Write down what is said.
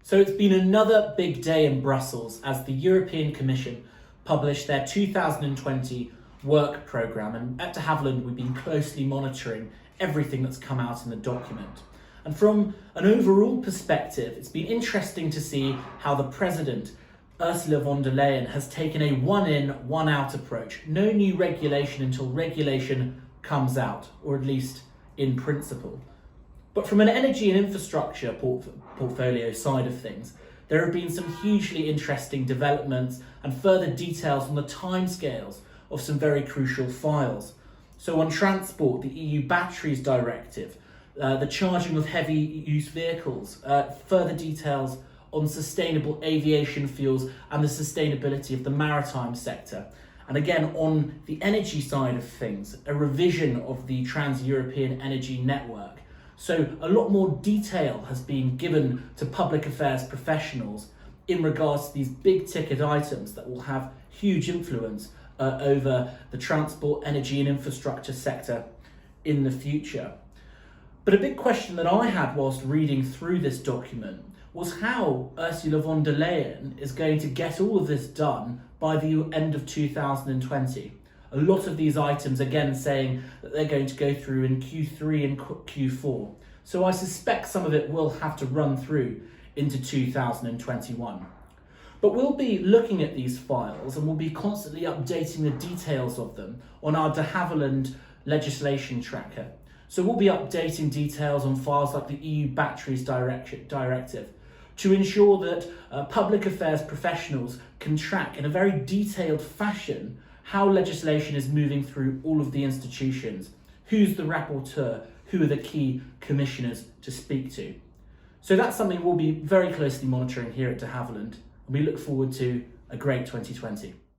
So it's been another big day in Brussels as the European Commission published their 2020 work programme, and at de Havilland we've been closely monitoring everything that's come out in the document. And from an overall perspective, it's been interesting to see how the President, Ursula von der Leyen, has taken a one in, one out approach. No new regulation until regulation comes out, or at least in principle. But from an energy and infrastructure portfolio side of things, there have been some hugely interesting developments and further details on the timescales of some very crucial files. So on transport, the EU Batteries Directive, the charging of heavy use vehicles, further details on sustainable aviation fuels and the sustainability of the maritime sector. And again, on the energy side of things, a revision of the Trans-European Energy Network. So a lot more detail has been given to public affairs professionals in regards to these big ticket items that will have huge influence over the transport, energy and infrastructure sector in the future. But a big question that I had whilst reading through this document was how Ursula von der Leyen is going to get all of this done by the end of 2020. A lot of these items, again, saying that they're going to go through in Q3 and Q4. So I suspect some of it will have to run through into 2021. But we'll be looking at these files and we'll be constantly updating the details of them on our de Havilland legislation tracker. So we'll be updating details on files like the EU Batteries Directive to ensure that public affairs professionals can track in a very detailed fashion how legislation is moving through all of the institutions, who's the rapporteur, who are the key commissioners to speak to. So that's something we'll be very closely monitoring here at de Havilland, and we look forward to a great 2020.